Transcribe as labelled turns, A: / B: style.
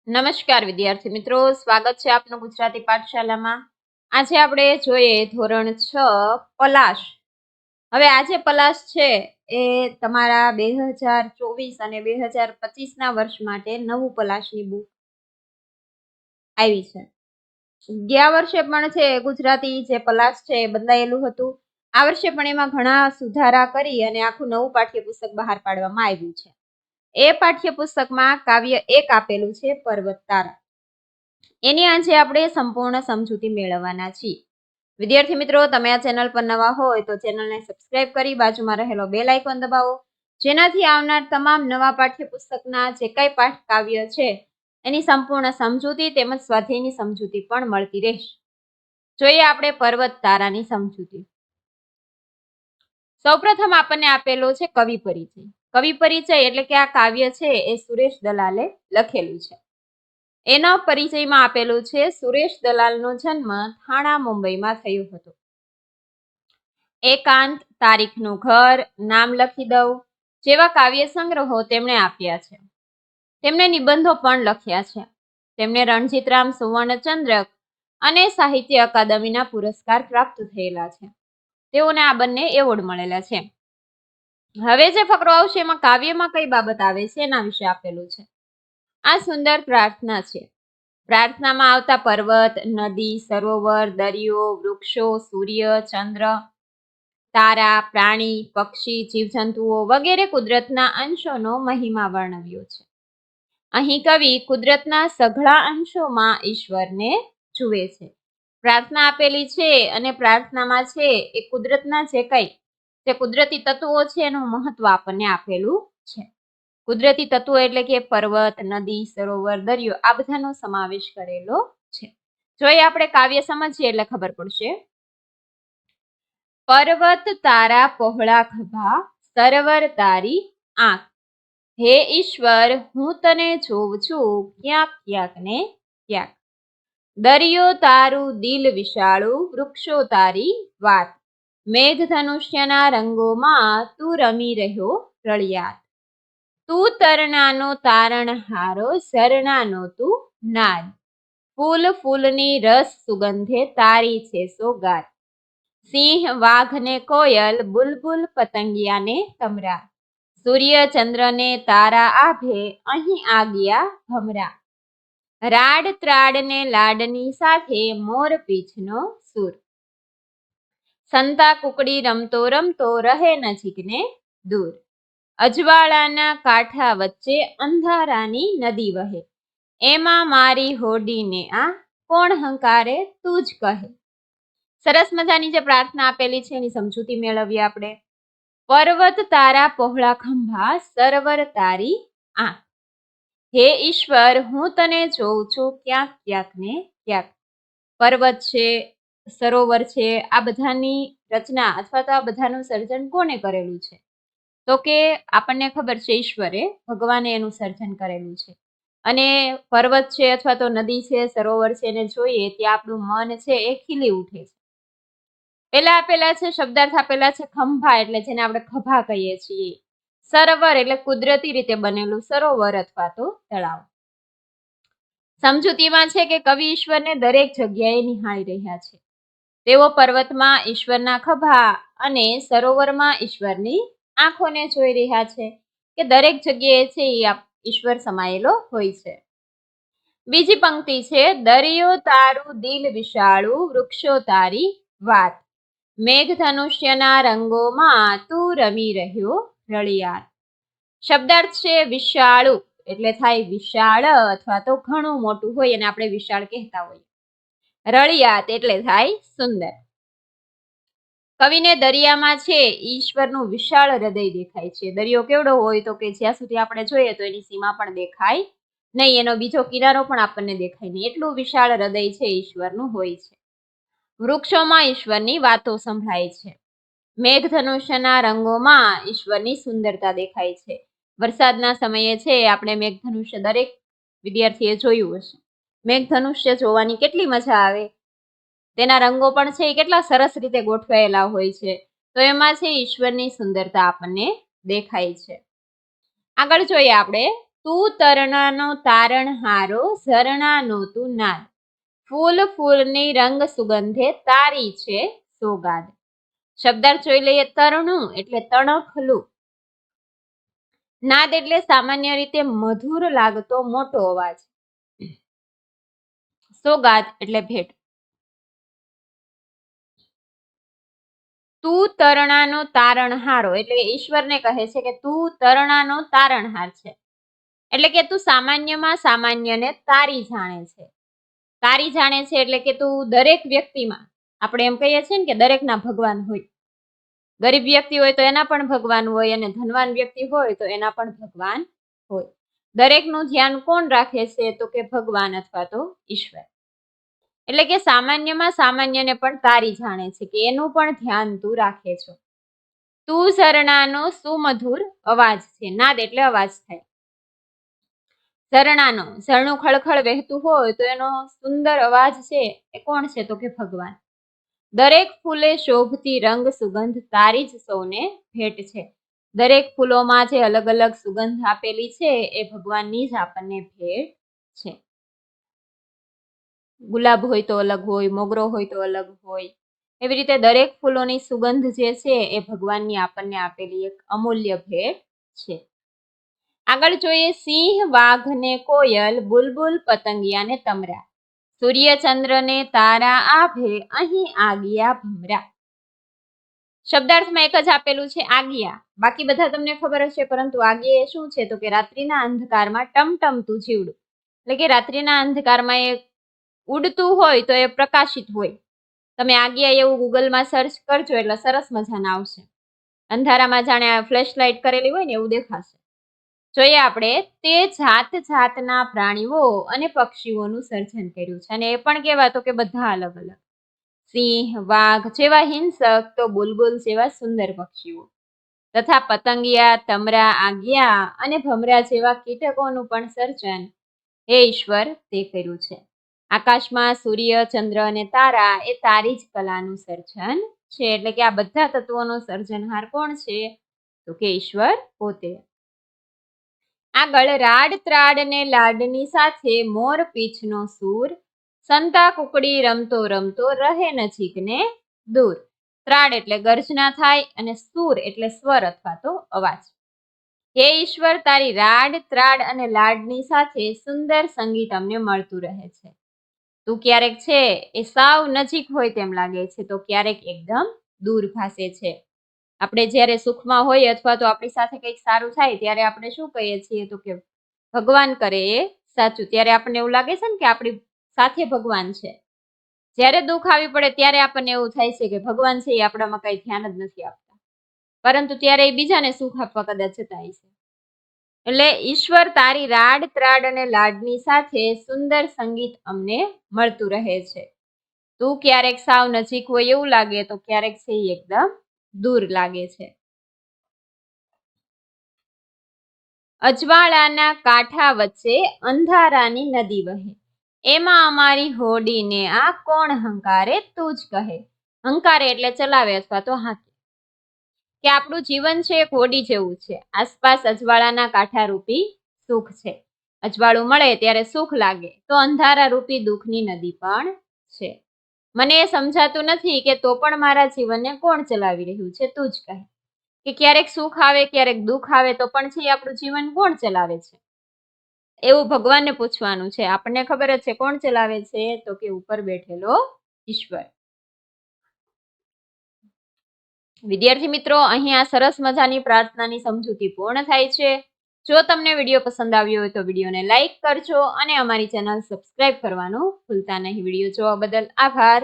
A: નમસ્કાર વિદ્યાર્થી મિત્રો, સ્વાગત છે આપનું ગુજરાતી પાઠશાલામાં. આજે આપણે જોઈએ ધોરણ 6 પલાશ. હવે આ જે પલાશ છે એ તમારા 2024 અને 2025 ના વર્ષ માટે નવું પલાશની બુક આવી છે. ગયા વર્ષે પણ છે ગુજરાતી જે પલાશ છે એ બદલાયેલું હતું. આ વર્ષે પણ એમાં ઘણા સુધારા કરી અને આખું નવું પાઠ્યપુસ્તક બહાર પાડવામાં આવ્યું છે. એ પાઠ્યપુસ્તકમાં કાવ્ય 1 આપેલું છે પર્વત તારા. એની આજે આપણે સંપૂર્ણ સમજૂતી મેળવવાના છીએ. વિદ્યાર્થી મિત્રો, તમે આ ચેનલ પર નવા હોય તો ચેનલને સબસ્ક્રાઇબ કરી બાજુમાં રહેલો બેલ આઇકોન દબાવો, જેનાથી આવનાર તમામ નવા પાઠ્યપુસ્તકના જે કાંઈ પાઠ કાવ્ય છે એની સંપૂર્ણ સમજૂતી તેમજ સ્વાધ્યાયની સમજૂતી પણ મળતી રહેશે. જોઈએ આપણે પર્વત તારાની સમજૂતી. સૌપ્રથમ આપણને આપેલો છે કવિ પરિચય. કવિ પરિચય એટલે કે આ કાવ્ય છે એ સુરેશ દલાલે લખેલું છે. એના પરિચયમાં આપેલું છે સુરેશ દલાલનો જન્મ થાણા મુંબઈમાં થયો હતો. એકાંત, તારીખનું ઘર, નામ લખી દઉં જેવા કાવ્ય સંગ્રહો તેમણે આપ્યા છે. તેમણે નિબંધો પણ લખ્યા છે. તેમને રણજીતરામ સુવર્ણચંદ્રક અને સાહિત્ય અકાદમીના પુરસ્કાર પ્રાપ્ત થયેલા છે. તેઓને આ બંને એવોર્ડ મળેલા છે. હવે જે ફકરો આવશે એમાં કાવ્યમાં કઈ બાબત આવે છે એના વિશે આપેલું છે. આ સુંદર પ્રાર્થના છે. પ્રાર્થનામાં આવતા પર્વત, નદી, સરોવર, દરિયો, વૃક્ષો, સૂર્ય, ચંદ્ર, તારા, પ્રાણી, પક્ષી, જીવજંતુઓ વગેરે કુદરતના અંશોનો મહિમા વર્ણવ્યો છે. અહીં કવિ કુદરતના સઘળા અંશોમાં ઈશ્વરને જુએ છે. પ્રાર્થના આપેલી છે અને પ્રાર્થનામાં છે એ કુદરતના જે કુદરતી તત્વો છે એનું મહત્વ આપણને આપેલું છે. કુદરતી તત્વો એટલે કે પર્વત, નદી, સરોવર, દરિયો આ બધાનો સમાવેશ કરેલો છે. જોઈએ આપણે કાવ્ય સમજીએ એટલે ખબર પડશે. પર્વત તારા પહોળા ખભા, સરોવર તારી આંખ. હે ઈશ્વર, હું તને જોઉં છું ક્યાંક ક્યાંક ને ક્યાંક. દરિયો તારું દિલ વિશાળું, વૃક્ષો તારી વાત. મેઘધનુષ્યના રંગોમાં તું રમી રહ્યો રળિયાત. તું તરણાનો તારણહારો, ઝરણાનો તું નાદ. ફૂલ ફૂલની રસ સુગંધે તારી છે સોગાત. સિંહ, વાઘ ને કોયલ, બુલબુલ, પતંગિયાને તમરા. સૂર્ય ચંદ્રને તારા આભે અહીં આગિયા ભમરા. રાડ ત્રાડ ને લાડની સાથે મોર પીછનો સુર. સંતા કુકડી રમતો રમતો રહે નજીક ને દૂર. અજવાળાના કાંઠા વચ્ચે અંધારાની નદી વહે. એમાં મારી હોડીને આ કોણ હંકારે તું જ કહે. સરસ મજાની જે પ્રાર્થના આપેલી છે એની સમજૂતી મેળવીએ આપણે. પર્વત તારા પહોળા ખંભા, સરોવર તારી આંખ. હે ઈશ્વર, હું તને જોઉં છું ક્યાંક ક્યાંક ને ક્યાંક. પર્વત છે, સરોવર છે, આ બધાની રચના અથવા તો આ બધાનું સર્જન કોને કરેલું છે? તો કે આપણને ખબર છે ઈશ્વરે, ભગવાને એનું સર્જન કરેલું છે. અને પર્વત છે અથવા તો નદી છે, સરોવર છે એને જોઈએ ત્યાં આપણું મન છે એ ખીલી ઉઠે છે. પેલા આપેલા છે શબ્દાર્થ આપેલા છે ખંભા એટલે જેને આપણે ખભા કહીએ છીએ. સરોવર એટલે કુદરતી રીતે બનેલું સરોવર અથવા તો તળાવ. સમજૂતીમાં છે કે કવિ ઈશ્વરને દરેક જગ્યાએ નિહાળી રહ્યા છે. તેઓ પર્વતમાં ઈશ્વરના ખભા અને સરોવરમાં ઈશ્વરની આંખોને જોઈ રહ્યા છે કે દરેક જગ્યાએ છે એ ઈશ્વર સમાયેલો હોય છે. બીજી પંક્તિ છે દરિયો તારું દિલ વિશાળું, વૃક્ષો તારી વાત. મેઘધનુષ્યના રંગોમાં તું રમી રહ્યો રળિયાત. શબ્દાર્થ છે વિશાળું એટલે થાય વિશાળ અથવા તો ઘણું મોટું હોય અને આપણે વિશાળ કહેતા હોઈએ. રળિયાત એટલે થાય સુંદર. કવિને દરિયામાં છે ઈશ્વરનું વિશાળ હૃદય દેખાય છે. દરિયો કેવડો હોય તો કે જ્યાં સુધી આપણે જોઈએ તો એની સીમા પણ દેખાય નહીં, એનો બીજો કિનારો પણ આપણને દેખાય નહીં, એટલું વિશાળ હૃદય છે ઈશ્વરનું હોય છે. વૃક્ષોમાં ઈશ્વરની વાતો સંભળાય છે. મેઘધનુષ્યના રંગોમાં ઈશ્વરની સુંદરતા દેખાય છે. વરસાદના સમયે છે આપણે મેઘધનુષ્ય દરેક વિદ્યાર્થીએ જોયું હશે. મેઘધનુષ્ય જોવાની કેટલી મજા આવે. તેના રંગો પણ છે એ કેટલા સરસ રીતે ગોઠવાયેલા હોય છે. તો એમાં છે ઈશ્વરની સુંદરતા આપણને દેખાય છે. આગળ જોઈએ આપણે તું તરણાનો તારણહારો, ઝરણાનો તું નાદ, ફૂલ ફૂલની રંગ સુગંધે તારી છે સોગાદ. શબ્દાર્થ જોઈ લઈએ. તરણું એટલે તણખલું, નાદ એટલે સામાન્ય રીતે મધુર લાગતો મોટો અવાજ, સોગાદ એટલે ભેટ. તું તરણાનો તારણહારો એટલે ઈશ્વરને કહે છે કે તું તરણાનો તારણહાર છે, એટલે કે તું સામાન્યમાં સામાન્યને તારી જાણે છે. તારી જાણે છે એટલે કે તું દરેક વ્યક્તિમાં, આપણે એમ કહીએ છીએ ને કે દરેકના ભગવાન હોય. ગરીબ વ્યક્તિ હોય તો એના પણ ભગવાન હોય, અને ધનવાન વ્યક્તિ હોય તો એના પણ ભગવાન હોય. દરેકનું ધ્યાન કોણ રાખે છે? તો કે ભગવાન અથવા તો ઈશ્વર. એટલે કે સામાન્યમાં સામાન્યને પણ તારી જાણે છે, કે એનું પણ ધ્યાન તું રાખે છો. તું ઝરણાનો સુમધુર અવાજ છે. નાદ એટલે અવાજ થાય. ઝરણાનો, ઝરણું ખળખળ વહેતું હોય તો એનો સુંદર અવાજ છે એ કોણ છે? તો કે ભગવાન. દરેક ફૂલે શોભતી રંગ સુગંધ તારી જ સૌને ભેટ છે. દરેક ફૂલોમાં જે અલગ અલગ સુગંધ આપેલી છે એ ભગવાનની જ આપણને ભેટ છે. ગુલાબ હોય તો અલગ હોય, મોગરો હોય તો અલગ હોય, એવી રીતે દરેક ફૂલોની સુગંધ જે છે એ ભગવાનની આપણને આપેલી એક અમૂલ્ય ભેટ છે. આગળ જોઈએ. સિંહ, વાઘ ને કોયલ, બુલબુલ, પતંગિયા ને તમરા, સૂર્ય ચંદ્ર ને તારા આભે, અહીં આગિયા ભમરા. શબ્દાર્થમાં એક જ આપેલું છે આગિયા, બાકી બધા તમને ખબર હશે, પરંતુ આગિયા એ શું છે? તો કે રાત્રિના અંધકારમાં ટમટમતું જીવડું, એટલે કે રાત્રિના અંધકારમાં એ ઉડતું હોય તો એ પ્રકાશિત હોય. તમે આગિયા એવું ગૂગલમાં સર્ચ કરજો એટલે સરસ મજાના આવશે. અંધારામાં જાણે ફ્લેશ લાઇટ કરેલી હોય ને એવું દેખાશે. જોઈએ આપણે. તે જાત જાતના પ્રાણીઓ અને પક્ષીઓનું સર્જન કર્યું છે, અને એ પણ કેવા? તો કે બધા અલગ અલગ. સિંહ, વાઘ જેવા હિંસક, તો બુલબુલ જેવા સુંદર પક્ષીઓ, તથા પતંગિયા, તમરા, આગિયા અને ભમરા જેવા કીટકોનું પણ સર્જન હે ઈશ્વર તે કર્યું છે. આકાશમાં સૂર્ય, ચંદ્ર અને તારા એ તારી જ કલાનું સર્જન છે. એટલે કે આ બધા તત્વોનો સર્જનહાર કોણ છે? તો કે ઈશ્વર પોતે. આગળ. રાડ ત્રાડ ને લાડની સાથે મોર પીછનો સૂર, સંતા કુકડી રમતો રમતો રહે નજીક ને દૂર. ત્રાડ એટલે ગર્જના થાય, અને સૂર એટલે સ્વર અથવા તો અવાજ. હે ઈશ્વર, તારી રાડ ત્રાડ અને લાડની સાથે સુંદર સંગીત અમને મળતું રહે છે. તું ક્યારેક છે એ સાવ નજીક હોય તેમ લાગે છે, તો ક્યારેક એકદમ દૂર ભાસે છે. આપણે જ્યારે સુખમાં હોય અથવા તો આપણી સાથે કંઈક સારું થાય ત્યારે આપણે શું કહીએ છીએ? તો કે ભગવાન કરે એ સાચું. ત્યારે આપણને એવું લાગે છે ને કે આપણી સાથે ભગવાન છે. જ્યારે દુઃખ આવી પડે ત્યારે આપણને એવું થાય છે કે ભગવાન છે એ આપણામાં કઈ ધ્યાન જ નથી આપતા, પરંતુ ત્યારે એ બીજાને સુખ આપવા કદાચ જતા છે. એટલે ઈશ્વર, તારી રાડ ત્રાડ અને લાડની સાથે સુંદર સંગીત અમને મળતું રહે છે. તું ક્યારેક સાવ નજીક હોય એવું લાગે, તો ક્યારેક છે એકદમ દૂર લાગે છે. અજવાળાના કાંઠા વચ્ચે અંધારાની નદી વહે, એમાં અમારી હોડીને આ કોણ હંકારે તું જ કહે. હંકારે એટલે ચલાવે અથવા તો હાંકે. કે આપણું જીવન છે એક હોડી જેવું છે. આસપાસ અજવાળાના કાંઠા રૂપી સુખ છે. અજવાળું મળે ત્યારે સુખ લાગે, તો અંધારા રૂપી દુઃખની નદી પણ છે. મને એ સમજાતું નથી કે તો પણ મારા જીવનને કોણ ચલાવી રહ્યું છે? તું જ કહે. કે ક્યારેક સુખ આવે, ક્યારેક દુઃખ આવે, તો પણ છે આપણું જીવન કોણ ચલાવે છે? એવું ભગવાનને પૂછવાનું છે. આપણને ખબર જ છે કોણ ચલાવે છે? તો કે ઉપર બેઠેલો ઈશ્વર. વિદ્યાર્થી મિત્રો, અહીંયા સરસ મજાની પ્રાર્થનાની સમજૂતી પૂર્ણ થાય છે. જો તમને વિડીયો પસંદ આવ્યો હોય તો વિડીયોને લાઈક કરજો, અને અમારી ચેનલ સબસ્ક્રાઇબ કરવાનું ભૂલતા નહીં. વિડીયો જોવા બદલ આભાર.